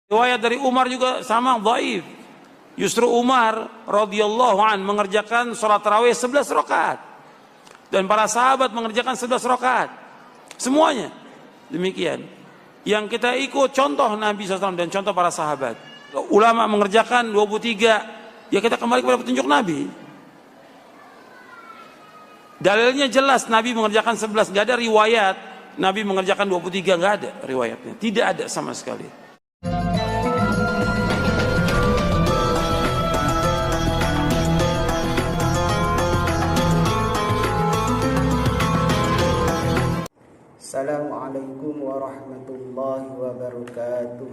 Riwayat dari Umar juga sama dhaif. Justru Umar radhiyallahu an mengerjakan salat tarawih 11 rakaat. Dan para sahabat mengerjakan 11 rakaat. Semuanya demikian. Yang kita ikut contoh Nabi SAW dan contoh para sahabat. Ulama mengerjakan 23, ya kita kembali kepada petunjuk Nabi. Dalilnya jelas Nabi mengerjakan 11, gak ada riwayat Nabi mengerjakan 23, gak ada riwayatnya. Tidak ada sama sekali. Assalamualaikum warahmatullahi wabarakatuh.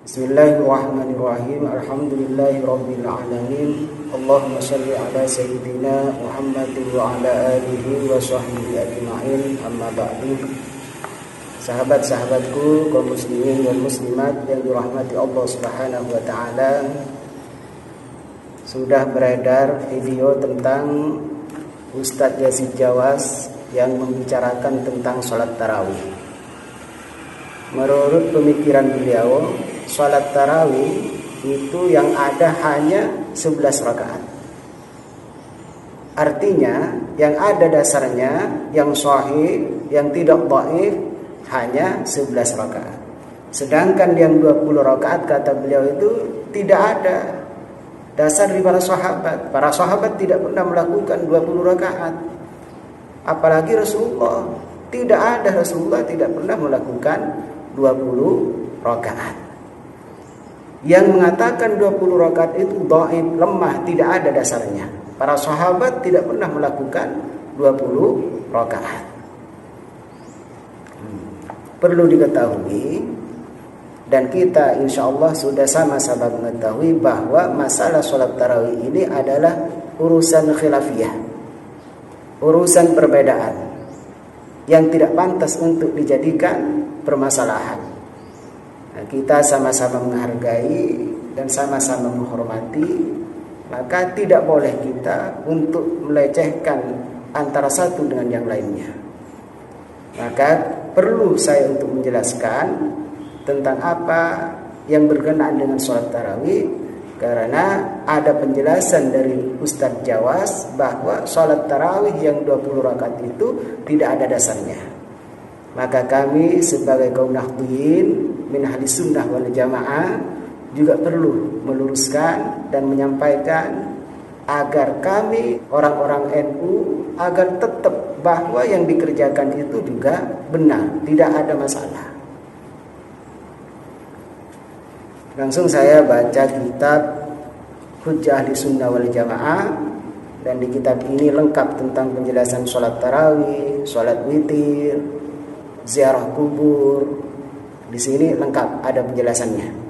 Bismillahirrahmanirrahim. Alhamdulillahi rabbil alamin. Allahumma shalli ala sayyidina Muhammadin wa ala alihi wa sahbihi ajma'in. Amma ba'du. Sahabat-sahabatku, kaum muslimin dan muslimat yang dirahmati Allah Subhanahu wa taala, sudah beredar video tentang Ustadz Yazid Jawas yang membicarakan tentang sholat tarawih. Menurut pemikiran beliau, sholat tarawih itu yang ada hanya 11 rakaat. Artinya yang ada dasarnya, yang sahih, yang tidak dhaif hanya 11 rakaat. Sedangkan yang 20 rakaat kata beliau itu tidak ada dasar dari para sahabat. Para sahabat tidak pernah melakukan 20 rakaat. Apalagi Rasulullah, tidak ada, Rasulullah tidak pernah melakukan 20 rakaat. Yang mengatakan 20 rakaat itu dhaif, lemah, tidak ada dasarnya. Para sahabat tidak pernah melakukan 20 rakaat. Perlu diketahui, dan kita insya Allah sudah sama-sama mengetahui bahwa masalah sholat tarawih ini adalah urusan khilafiyah, urusan perbedaan yang tidak pantas untuk dijadikan permasalahan. Nah, kita sama-sama menghargai dan sama-sama menghormati, maka tidak boleh kita untuk melecehkan antara satu dengan yang lainnya. Maka perlu saya untuk menjelaskan tentang apa yang berkenaan dengan sholat tarawih, karena ada penjelasan dari Ustadz Jawas bahwa sholat tarawih yang 20 rakaat itu tidak ada dasarnya. Maka kami sebagai kaum nahdliyin min ahlis sunnah wal jamaah juga perlu meluruskan dan menyampaikan agar kami orang-orang NU agar tetap bahwa yang dikerjakan itu juga benar, tidak ada masalah. Langsung saya baca kitab Hujjah Ahli Sunnah wal Jamaah, dan di kitab ini lengkap tentang penjelasan sholat tarawih, sholat witir, ziarah kubur. Di sini lengkap ada penjelasannya.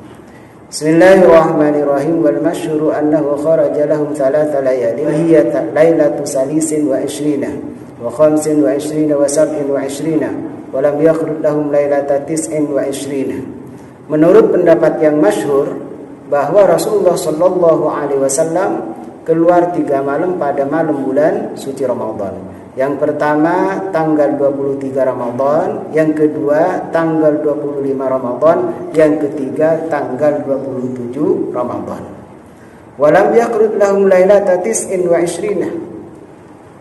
Bismillahirrahmanirrahim. Wal masyhuru annahu kharaja lahum thalatha layali wa hiya lailatu salisin wa ishrina wa khamsin wa ishrina wa sab'in wa ishrina wa lam yakhruj lahum lailata tis'in wa ishrina. Menurut pendapat yang masyhur bahwa Rasulullah Shallallahu Alaihi Wasallam keluar 3 malam pada malam bulan suci Ramadan. Yang pertama tanggal 23 Ramadan, yang kedua tanggal 25 Ramadan, yang ketiga tanggal 27 Ramadan. Walam yakhruj lahum lailata tis'in wa ishrina.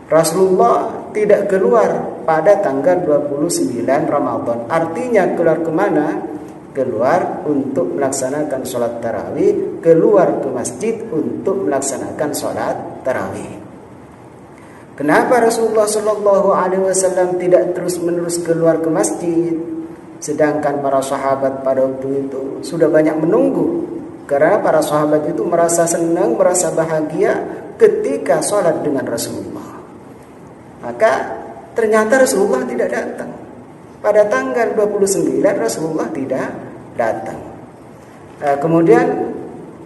Rasulullah tidak keluar pada tanggal 29 Ramadan. Artinya keluar kemana? Keluar untuk melaksanakan sholat tarawih, keluar ke masjid untuk melaksanakan sholat tarawih. Kenapa Rasulullah Shallallahu Alaihi Wasallam tidak terus-menerus keluar ke masjid, sedangkan para sahabat pada waktu itu sudah banyak menunggu? Karena para sahabat itu merasa senang, merasa bahagia ketika sholat dengan Rasulullah. Maka ternyata Rasulullah tidak datang. Pada tanggal 29 Rasulullah tidak datang. Kemudian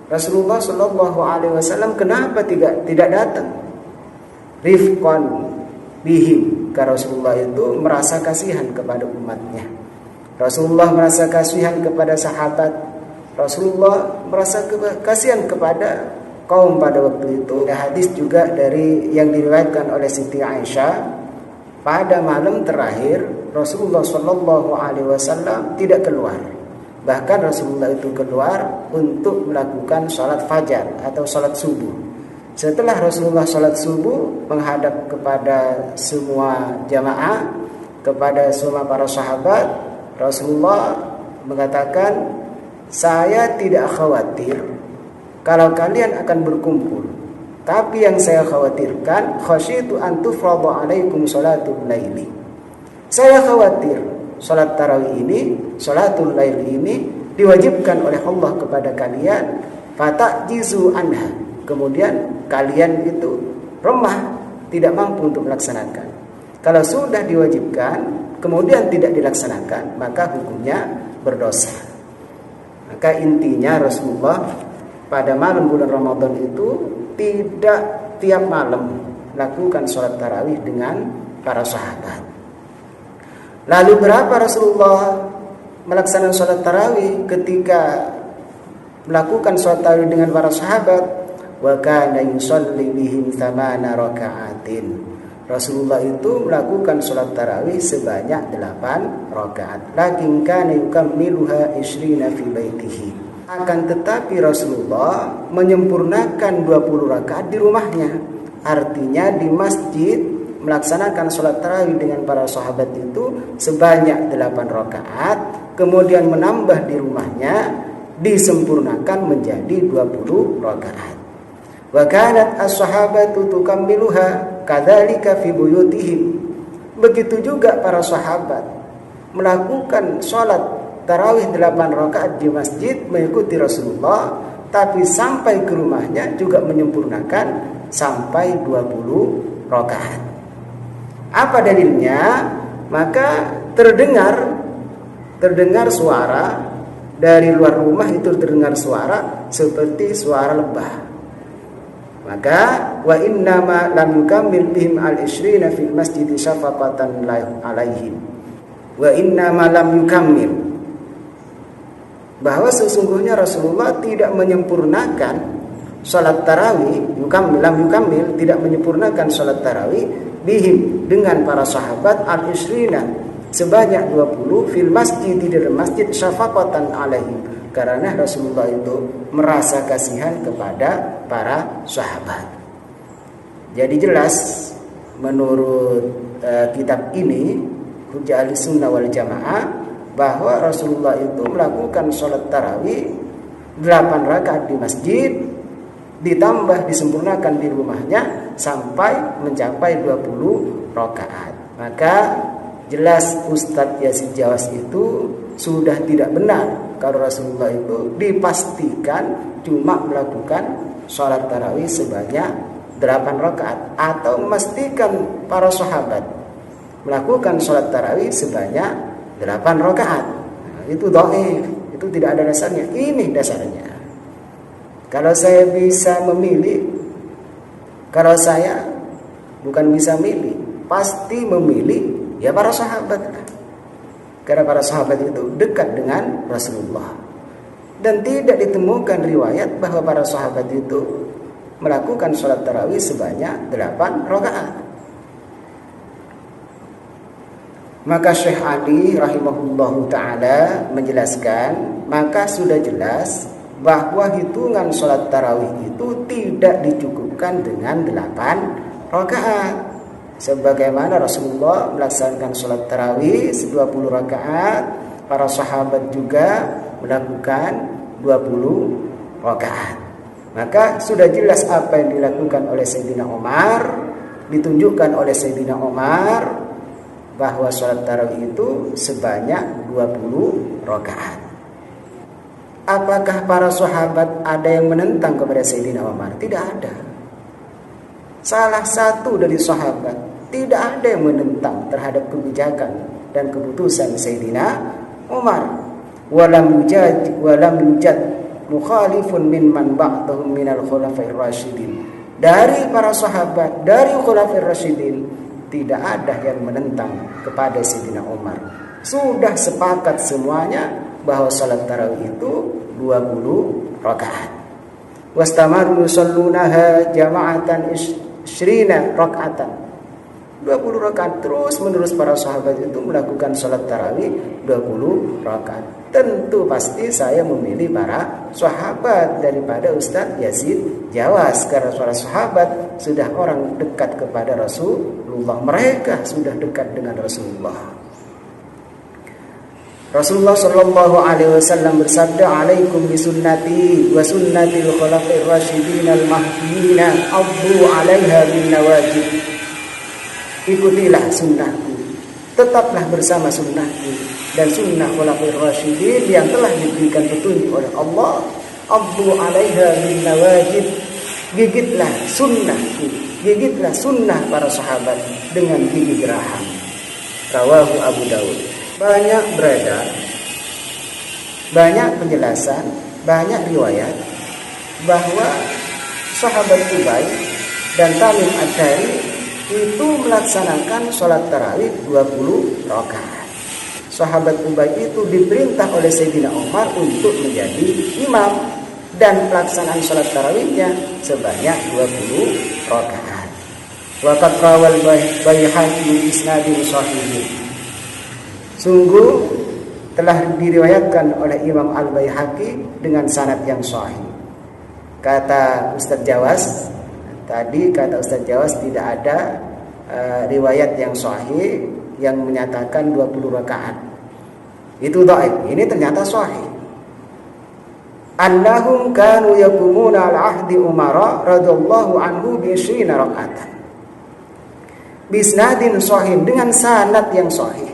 Rasulullah Shallallahu Alaihi Wasallam kenapa tidak datang? Rifqan bihim, karena Rasulullah itu merasa kasihan kepada umatnya. Rasulullah merasa kasihan kepada sahabat. Rasulullah merasa kasihan kepada kaum pada waktu itu. Ada hadis juga dari yang diriwayatkan oleh Siti Aisyah. Pada malam terakhir Rasulullah Shallallahu Alaihi Wasallam tidak keluar. Bahkan Rasulullah itu keluar untuk melakukan sholat fajar atau sholat subuh. Setelah Rasulullah sholat subuh, menghadap kepada semua jamaah, kepada semua para sahabat, Rasulullah mengatakan, saya tidak khawatir kalau kalian akan berkumpul, tapi yang saya khawatirkan, khasyitu an tufrada alaikum sholatul laili. Saya khawatir sholat tarawih ini, sholatul lail ini diwajibkan oleh Allah kepada kalian, fatajizu anha. Kemudian kalian itu lemah, tidak mampu untuk melaksanakan. Kalau sudah diwajibkan, kemudian tidak dilaksanakan, maka hukumnya berdosa. Maka intinya Rasulullah pada malam bulan Ramadan itu tidak tiap malam lakukan sholat tarawih dengan para sahabat. Lalu berapa Rasulullah melaksanakan sholat tarawih ketika melakukan sholat tarawih dengan para sahabat? Wa kana yusalli bihim 8 raka'atin. Rasulullah itu melakukan sholat tarawih sebanyak 8 rakaat. Lakin kana yukammiluha 20 fi baitihi. Akan tetapi Rasulullah menyempurnakan 20 rakaat di rumahnya. Artinya di masjid melaksanakan sholat tarawih dengan para sahabat itu sebanyak 8 rakaat, kemudian menambah di rumahnya disempurnakan menjadi 20 rakaat. Wa kanat as-sahabatu tukammiluha kadzalika fi buyutihim. Begitu juga para sahabat melakukan sholat tarawih 8 rakaat di masjid mengikuti Rasulullah, tapi sampai ke rumahnya juga menyempurnakan sampai 20 rakaat. Apa dalilnya? Maka terdengar suara dari luar rumah, itu terdengar suara seperti suara lebah. Maka wa innama lam yukammil bihim al-20 fil masjid syafaqatan alaihim. Wa innama lam yukammil, bahwa sesungguhnya Rasulullah tidak menyempurnakan salat tarawih, lam yukammil, tidak menyempurnakan salat tarawih bihim dengan para sahabat al-20 sebanyak 20 fil masjid, di dalam masjid syafaqatan alaihim, karena Rasulullah itu merasa kasihan kepada para sahabat. Jadi jelas menurut kitab ini Hujjah Ahlussunnah wal Jamaah bahwa Rasulullah itu melakukan sholat tarawih 8 rakaat di masjid, ditambah disempurnakan di rumahnya sampai mencapai 20 rakaat. Maka jelas Ustadz Yazid Jawas itu sudah tidak benar kalau Rasulullah itu dipastikan cuma melakukan sholat tarawih sebanyak 8 rakaat, atau memastikan para sahabat melakukan sholat tarawih sebanyak 8 rakaat. Itu dhaif, itu tidak ada dasarnya. Ini dasarnya. Kalau saya bisa memilih, kalau saya bukan bisa milih, pasti memilih ya para sahabat. Karena para sahabat itu dekat dengan Rasulullah. Dan tidak ditemukan riwayat bahwa para sahabat itu melakukan sholat tarawih sebanyak 8 rakaat. Maka Syekh Ali rahimahullahu ta'ala menjelaskan, maka sudah jelas bahwa hitungan sholat tarawih itu tidak dicukupkan dengan 8 rakaat. Sebagaimana Rasulullah melaksanakan sholat tarawih 20 rakaat, para sahabat juga melakukan 20 rakaat. Maka sudah jelas apa yang dilakukan oleh Sayyidina Umar, ditunjukkan oleh Sayyidina Umar bahwa sholat tarawih itu sebanyak 20 rakaat. Apakah para sahabat ada yang menentang kepada Sayyidina Umar? Tidak ada. Salah satu dari sahabat tidak ada yang menentang terhadap kebijakan dan keputusan Sayyidina Umar. Walam yujad mukhalifun mimman ba'dahum minal khulafa'ir rasyidin. Dari para sahabat, dari khulafa'ir rasyidin, tidak ada yang menentang kepada Sayyidina Umar. Sudah sepakat semuanya bahwa salat tarawih itu 20 rakaat. Wastamaru yusallunaha jama'atan 20 rakaatan. 20 rakaat. Terus menerus para sahabat itu melakukan sholat tarawih 20 rakaat. Tentu pasti saya memilih para sahabat daripada Ustadz Yazid Jawas, karena para sahabat sudah orang dekat kepada Rasulullah. Mereka sudah dekat dengan Rasulullah. Rasulullah sallallahu alaihi wasallam bersabda, "Alaikum bisunnati wa sunnatil khulafa'ir rasyidin al-mahdiyyin, 'addu 'alaiha bin nawajib." Ikutilah sunnahku, tetaplah bersama sunnahku dan sunnah khulafa'ir rasyidin yang telah diberikan petunjuk oleh Allah. 'Addu 'alaiha bin nawajib. Gigitlah sunnahku, gigitlah sunnah para sahabat dengan gigi geraham. Rawahu Abu Dawud. Banyak beredar, banyak penjelasan, banyak riwayat bahwa sahabat Ubay dan Tamim Ad-Dari itu melaksanakan sholat tarawih 20 rakaat. Sahabat Ubay itu diperintah oleh Sayyidina Umar untuk menjadi imam dan pelaksanaan sholat tarawihnya sebanyak 20 rakaat. Waqad rawal Baihaqi bi isnadin shahih. Sungguh telah diriwayatkan oleh Imam Al-Baihaqi dengan sanad yang sahih. Kata Ustadz Jawas, tadi kata Ustadz Jawas tidak ada riwayat yang sahih yang menyatakan 20 rakaat. Itu dhaif. Ini ternyata sahih. Annahum kanu yaqumuna al-ahdi Umar radhiyallahu anhu bi 20 rakaatan. Bisnadin sahih, dengan sanad yang sahih,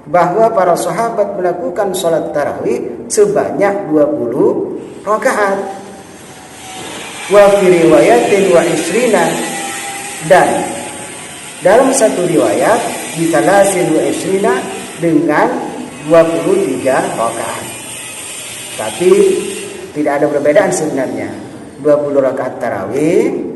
bahwa para sahabat melakukan sholat tarawih sebanyak 20 rakaat. Wa fi riwayatin wa isrina, dan dalam satu riwayat di talasin wa isrina dengan 23 rakaat. Tapi tidak ada perbedaan sebenarnya. 20 rakaat tarawih,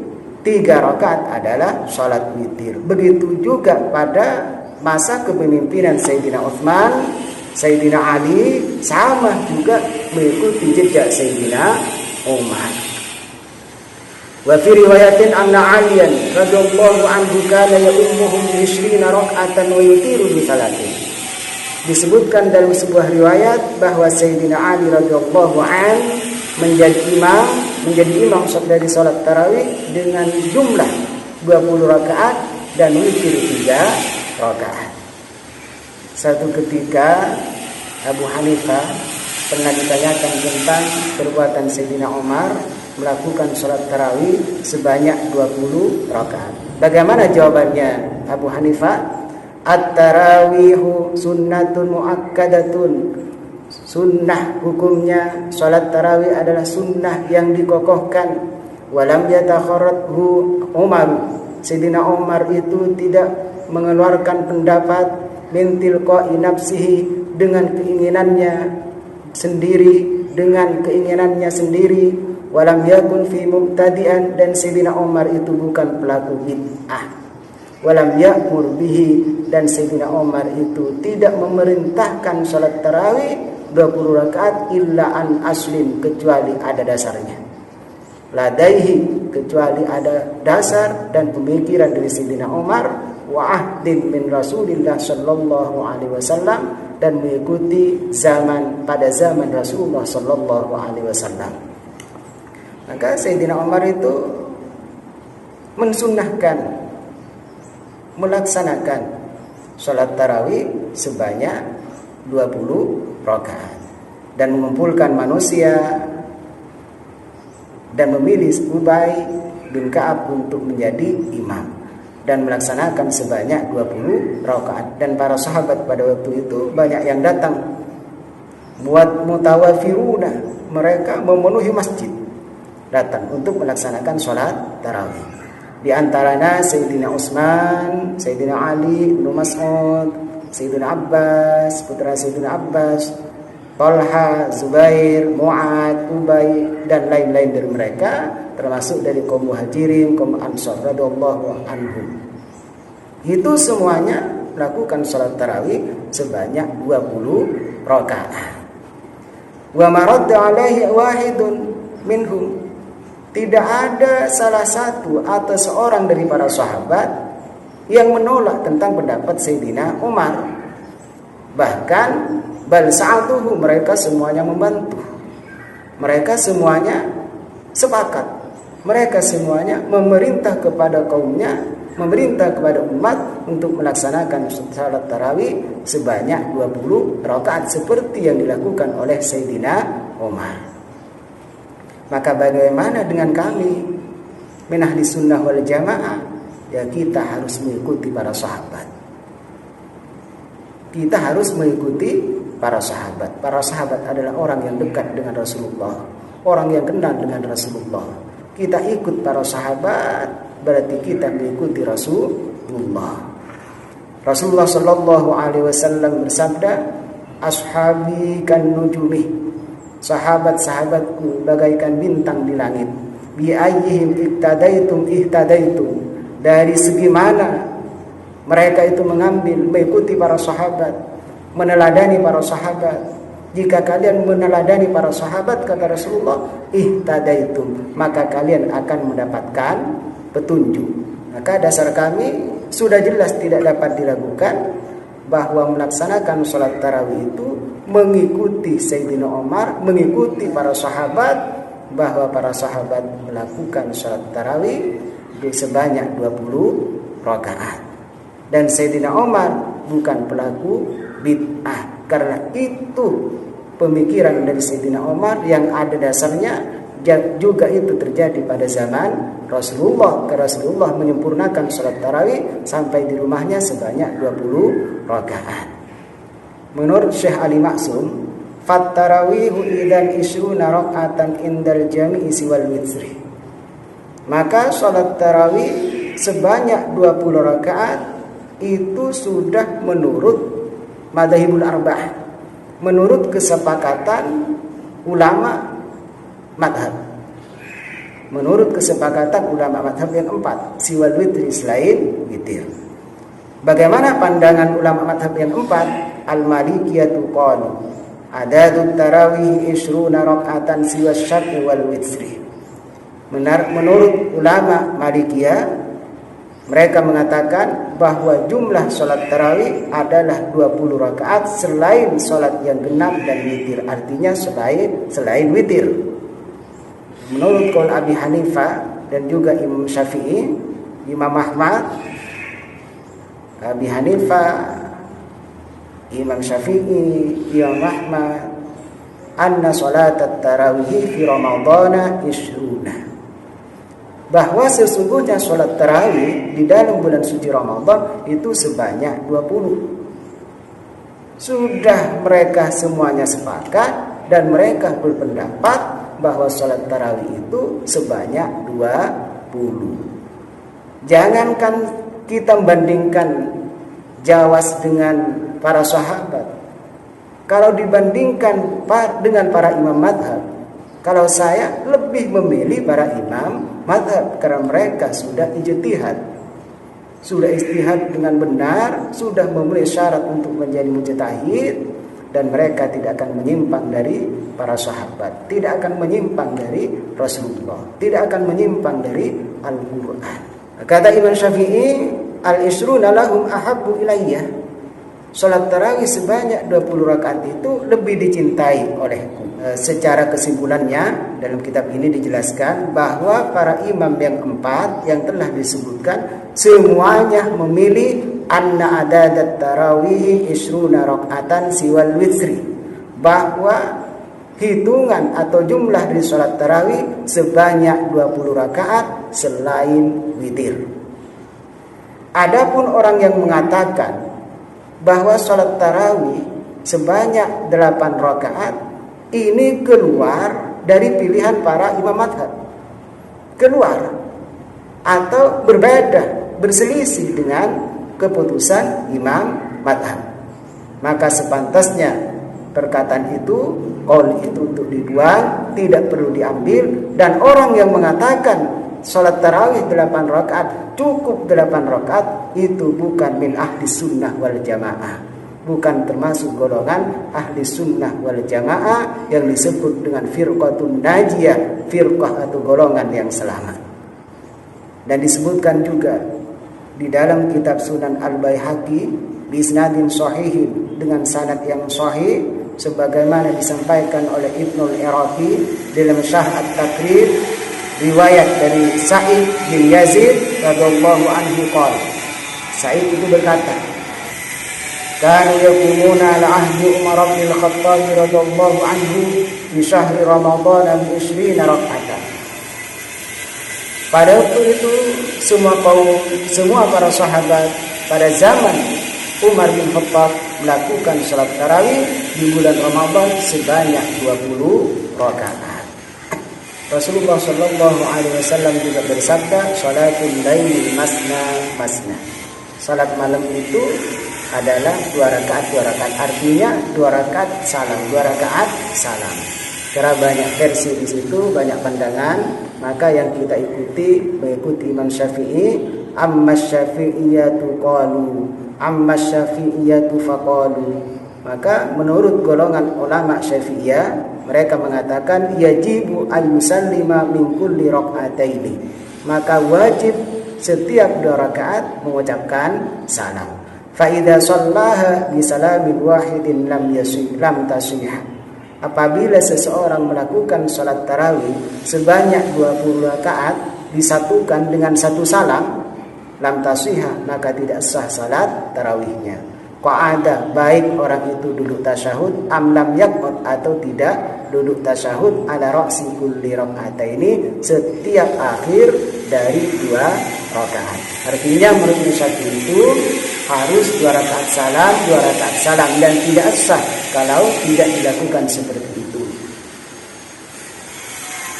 3 rakaat adalah sholat witir. Begitu juga pada masa kepemimpinan Sayyidina Utsman, Sayyidina Ali sama juga mengikuti jejak Sayyidina Umar. Wa fi riwayatin anna Aliyan radhiyallahu anhu kana ya'ummuhum bi 20 rak'atan wa yutiru bi 3. Disebutkan dalam sebuah riwayat bahwa Sayyidina Ali radhiyallahu anhu menjadi imam dari salat tarawih dengan jumlah 20 rakaat dan witir 3 rakaat. Satu ketika Abu Hanifah pernah ditanyakan tentang perbuatan Sayyidina Umar melakukan sholat tarawih sebanyak 20 rakaat. Bagaimana jawabannya Abu Hanifah? At-tarawihu sunnatun muakkadatun. Sunnah hukumnya sholat tarawih adalah sunnah yang dikokohkan. Walam yatakharrathu Umar. Sayyidina Umar itu tidak mengeluarkan pendapat min tilqa'i nafsihi, dengan keinginannya sendiri, walam yakun fi mubtadi'an, dan Sayyidina Umar itu bukan pelaku bid'ah, walam ya'mur bihi, dan Sayyidina Umar itu tidak memerintahkan salat tarawih 20 rakaat illa an aslin, kecuali ada dasarnya, ladaihi, kecuali ada dasar dan pemikiran dari Sayyidina Umar, wa ahdin min Rasulillah sallallahu alaihi wasallam, dan mengikuti pada zaman Rasulullah sallallahu alaihi wasallam. Maka Sayyidina Umar itu mensunnahkan melaksanakan salat tarawih sebanyak 20 rakaat dan mengumpulkan manusia dan memilih Ubay bin Ka'ab untuk menjadi imam dan melaksanakan sebanyak 20 rakaat. Dan para sahabat pada waktu itu banyak yang datang buat mutawafiruna, mereka memenuhi masjid datang untuk melaksanakan sholat tarawih. Di antaranya Sayyidina Utsman, Sayyidina Ali, Ibnu Mas'ud, Sayyidina Abbas, putra Sayyidina Abbas, Talha, Zubair, Mu'ad, Ubay, dan lain-lain dari mereka, termasuk dari kaum Muhajirin, kaum Ansar radhiyallahu anhum. Itu semuanya melakukan salat tarawih sebanyak 20 rakaat. Wa maradda alaihi wahidun minhum, tidak ada salah satu atau seorang dari para sahabat yang menolak tentang pendapat Sayyidina Umar. Bahkan bal sa'atuhu, mereka semuanya membantu. Mereka semuanya sepakat. Mereka semuanya memerintah kepada kaumnya, memerintah kepada umat untuk melaksanakan salat tarawih sebanyak 20 rakaat seperti yang dilakukan oleh Sayyidina Umar. Maka bagaimana dengan kami min ahli sunnah wal jamaah? Ya, kita harus mengikuti para sahabat. Kita harus mengikuti para sahabat. Para sahabat adalah orang yang dekat dengan Rasulullah, orang yang kenal dengan Rasulullah. Kita ikut para sahabat, berarti kita mengikuti Rasulullah. Rasulullah sallallahu alaihi wasallam bersabda, "Ashabi kan nujumi." Sahabat-sahabatku bagaikan bintang di langit. Bi ayyihim ihtadaitum ihtadaitum. Dari segi mana mereka itu mengambil, mengikuti para sahabat, meneladani para sahabat. Jika kalian meneladani para sahabat, kata Rasulullah, ihtadaitum, maka kalian akan mendapatkan petunjuk. Maka dasar kami sudah jelas, tidak dapat diragukan bahwa melaksanakan sholat tarawih itu mengikuti Sayyidina Umar, mengikuti para sahabat, bahwa para sahabat melakukan sholat tarawih sebanyak 20 rakaat. Dan Sayyidina Umar bukan pelaku bid'ah, karena itu pemikiran dari Sayyidina Umar yang ada dasarnya juga itu terjadi pada zaman Rasulullah. Karena Rasulullah menyempurnakan sholat tarawih sampai di rumahnya sebanyak 20 rakaat. Menurut Syekh Ali Maksum, fat tarawihu idan isruna raka'atan indal jami'i siwal witri. Maka sholat tarawih sebanyak 20 rakaat itu sudah menurut madzhabul arba'ah, menurut kesepakatan ulama madhab, menurut kesepakatan ulama madhab yang 4, siwal witri, selain witir. Bagaimana pandangan ulama madhab yang 4? Al-Malikiyatu qalu adadut tarawih isruna raka'atan siwa syafi wal witri. Menurut ulama Malikiyah, mereka mengatakan bahwa jumlah sholat tarawih adalah 20 rakaat selain sholat yang genap dan witir, artinya selain witir. Menurut qaul Abi Hanifah dan juga Imam Syafi'i, Imam Ahmad, Abi Hanifah, Imam Syafi'i, Imam Ahmad, anna sholat tarawih fi Ramadana ishruna, bahwa sesungguhnya sholat tarawih di dalam bulan suci Ramadan itu sebanyak 20. Sudah mereka semuanya sepakat dan mereka berpendapat bahwa sholat tarawih itu sebanyak 20. Jangankan kita membandingkan jawas dengan para sahabat, kalau dibandingkan dengan para imam madhab, kalau saya lebih memilih para imam madhab, karena mereka sudah ijtihad, sudah istihad dengan benar, sudah memenuhi syarat untuk menjadi mujtahid, dan mereka tidak akan menyimpang dari para sahabat, tidak akan menyimpang dari Rasulullah, tidak akan menyimpang dari Al-Quran. Kata Imam Syafi'i, al-isruna lahum ahabbu ilayya. Salat tarawih sebanyak 20 rakaat itu lebih dicintai olehku. Secara kesimpulannya dalam kitab ini dijelaskan bahwa para imam yang 4 yang telah disebutkan semuanya memilih anna adadat tarawih isruna rakaatan siwal witri, bahwa hitungan atau jumlah dari salat tarawih sebanyak 20 rakaat selain witir. Adapun orang yang mengatakan bahwa sholat tarawih sebanyak 8 rakaat ini keluar dari pilihan para imam madhab, keluar atau berbeda, berselisih dengan keputusan imam madhab, maka sepantasnya perkataan itu, qaul itu untuk dibuang, tidak perlu diambil. Dan orang yang mengatakan sholat tarawih 8 rakaat, cukup 8 rakaat, itu bukan min ahli sunnah wal jamaah, bukan termasuk golongan ahli sunnah wal jamaah yang disebut dengan firqatun najiyah, firqah atau golongan yang selamat. Dan disebutkan juga di dalam kitab Sunan Al-Baihaqi bi isnadin sahihin, dengan sanad yang sahih sebagaimana disampaikan oleh Ibnul Iraqi dalam Syarh At-Taqrib, riwayat dari Sa'id bin Yazid radhiyallahu anhu qala, Sa'id itu berkata, kanu yaqumuna ala ahdi Umar bin Al-Khattab radhiyallahu anhu di syahri Ramadan bi 20 rak'atan. Pada waktu itu semua para sahabat pada zaman Umar bin Khattab melakukan salat tarawih di bulan Ramadan sebanyak 20 rakaat. Rasulullah sallallahu alaihi wasallam juga bersabda, salatul laili masna masna. Salat malam itu adalah 2 rakaat, artinya 2 rakaat salam, 2 rakaat salam. Karena banyak versi di situ, banyak pandangan, maka yang kita mengikuti Imam Syafi'i, amma syafi'iyatu qalu, amma syafi'iyatu faqalu. Maka menurut golongan ulama Syafi'iyah, mereka mengatakan yajibu ayyusallima min kulli rak'ataini. Maka wajib setiap 2 rakaat mengucapkan salam. Fa idza shallaha bi salamin wahidin lam tasih. Apabila seseorang melakukan salat tarawih sebanyak 20 rakaat disatukan dengan 1 salam, lam tasihah, maka tidak sah salat tarawihnya. Qa'ada, baik orang itu duduk tasyahud, am lam yaq'ud, atau tidak duduk tasyahud, ala ra'si kulli rak'ataini, setiap akhir dari 2 rakaat. Artinya menurut Syafi'i itu harus 2 rakaat salam, 2 rakaat salam, dan tidak sah kalau tidak dilakukan seperti itu.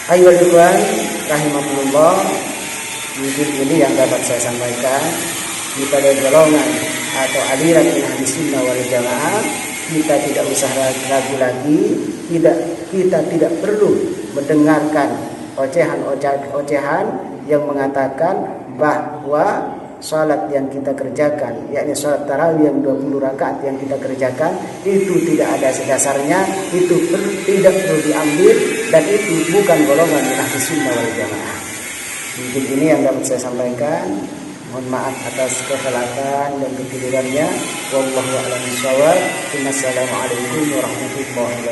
Ayyuhal ikhwan rahimakumullah, mungkin ini yang dapat saya sampaikan. Kita dari golongan atau aliran Ahlus Sunnah wal Jamaah, kita tidak usah ragu lagi, kita tidak perlu mendengarkan ocehan-ocehan yang mengatakan bahwa salat yang kita kerjakan, yakni salat tarawih yang 20 rakaat yang kita kerjakan itu tidak ada dasarnya, itu tidak perlu diambil, dan itu bukan golongan Ahlus Sunnah wal Jamaah. Mungkin ini yang dapat saya sampaikan. Mohon maaf atas kesalahan dan kekeliruannya. Wallahu a'lam bishawab. Wassalamualaikum warahmatullahi wabarakatuh.